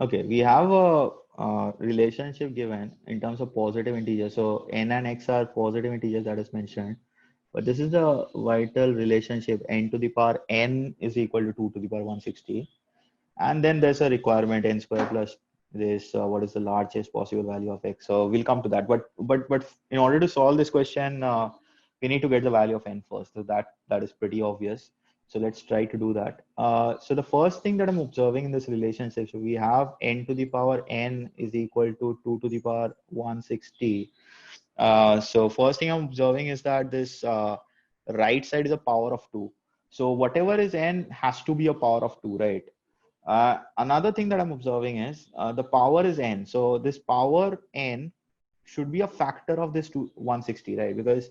Okay, we have a relationship given in terms of positive integers. So n and x are positive integers that is mentioned. But this is the vital relationship n to the power n is equal to 2 to the power 160. And then there's a requirement n square plus this what is the largest possible value of x. So we'll come to that. But in order to solve this question, we need to get the value of n first. So that is pretty obvious. So let's try to do that. So the first thing that I'm observing in this relationship, so we have n to the power n is equal to 2 to the power 160. So first thing I'm observing is that this right side is a power of 2. So whatever is n has to be a power of 2, right? Another thing that I'm observing is the power is n. So this power n should be a factor of this 160, right? Because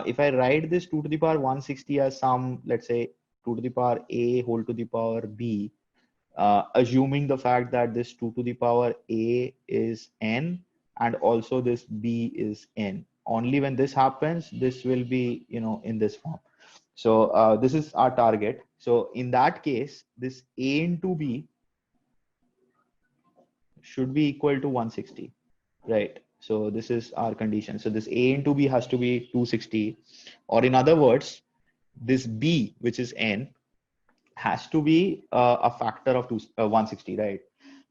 if I write this 2 to the power 160 as some, let's say 2 to the power a whole to the power b, assuming the fact that this 2 to the power a is n and also this b is n. Only when this happens, this will be, in this form. So this is our target. So in that case, this a into b should be equal to 160, right? So this is our condition. So this a into b has to be 260, or in other words, this b, which is n, has to be a factor of 160, right?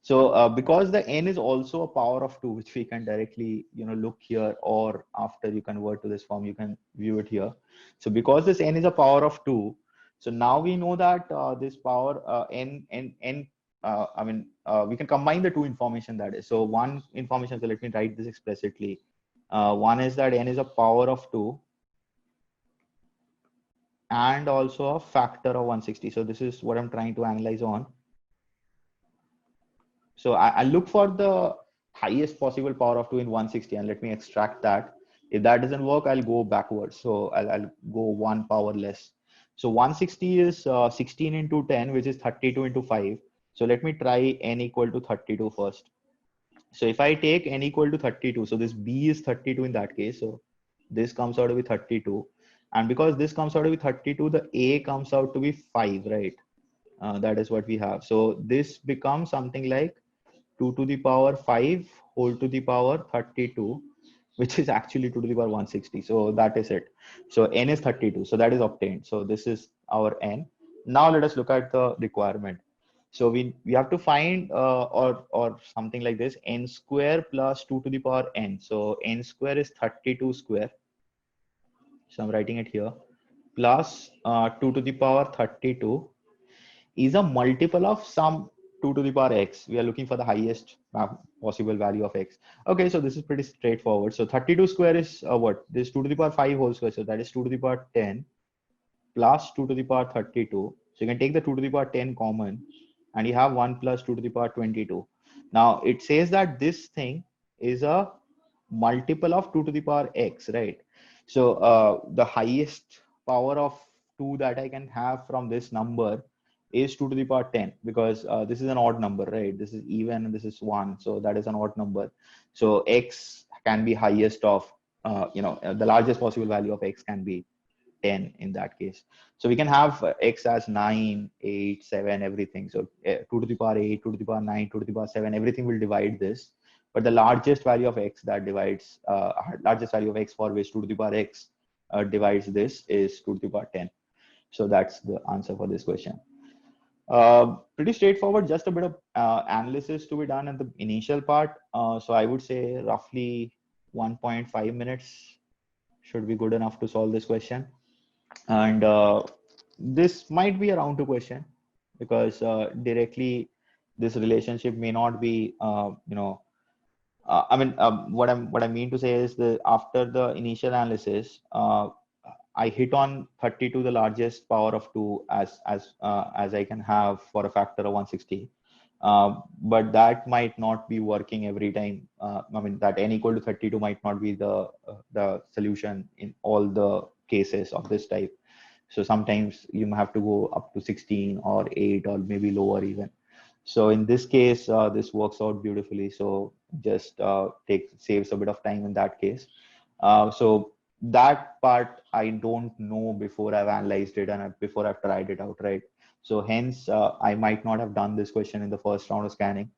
So because the n is also a power of 2, which we can directly look here, or after you convert to this form you can view it here. So because this n is a power of 2, so now we know that this power n we can combine the two information, that is, so one information, so let me write this explicitly. One is that n is a power of 2 and also a factor of 160. So this is what I'm trying to analyze on. So I look for the highest possible power of 2 in 160 and let me extract that. If that doesn't work, I'll go backwards. So I'll go one power less. So 160 is 16 into 10, which is 32 into 5. So let me try n equal to 32 first. So if I take n equal to 32, so this b is 32 in that case. So this comes out to be 32. And because this comes out to be 32, the a comes out to be 5, right? That is what we have. So this becomes something like 2 to the power 5 whole to the power 32, which is actually 2 to the power 160. So that is it. So n is 32. So that is obtained. So this is our n. Now let us look at the requirement. So we have to find or something like this, n square plus 2 to the power n. So n square is 32 square. So I'm writing it here, plus 2 to the power 32 is a multiple of some 2 to the power x. We are looking for the highest possible value of x. Okay, so this is pretty straightforward. So 32 square is what? This 2 to the power 5 whole square. So that is 2 to the power 10 plus 2 to the power 32. So you can take the 2 to the power 10 common and you have 1 plus 2 to the power 22. Now it says that this thing is a multiple of 2 to the power x, right? So the highest power of 2 that I can have from this number is 2 to the power 10, because this is an odd number, right? This is even and this is 1, so that is an odd number. So x can be highest of the largest possible value of x can be 10 in that case. So we can have x as 9, 8, 7, everything. So 2 to the power 8, 2 to the power 9, 2 to the power 7, everything will divide this. But the largest value of x that divides, largest value of x for which 2 to the power x divides this is 2 to the power 10. So that's the answer for this question. Pretty straightforward, just a bit of analysis to be done at the initial part. So I would say roughly 1.5 minutes should be good enough to solve this question. And this might be a round two question, because directly this relationship may not be what I mean to say is that after the initial analysis, I hit on 32, the largest power of 2, as I can have for a factor of 160. But that might not be working every time. That n equal to 32 might not be the solution in all the cases of this type. So sometimes you have to go up to 16 or 8 or maybe lower even. So in this case, this works out beautifully. So just saves a bit of time in that case. So that part I don't know before I've analyzed it and before I've tried it out, right? So hence I might not have done this question in the first round of scanning.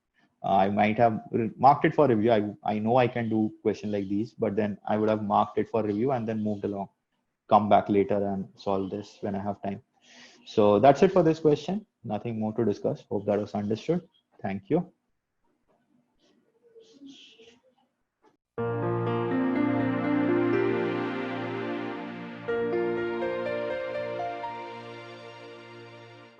I might have marked it for review. I know I can do question like these, but then I would have marked it for review and then moved along, come back later and solve this when I have time. So that's it for this question. Nothing more to discuss. Hope that was understood. Thank you.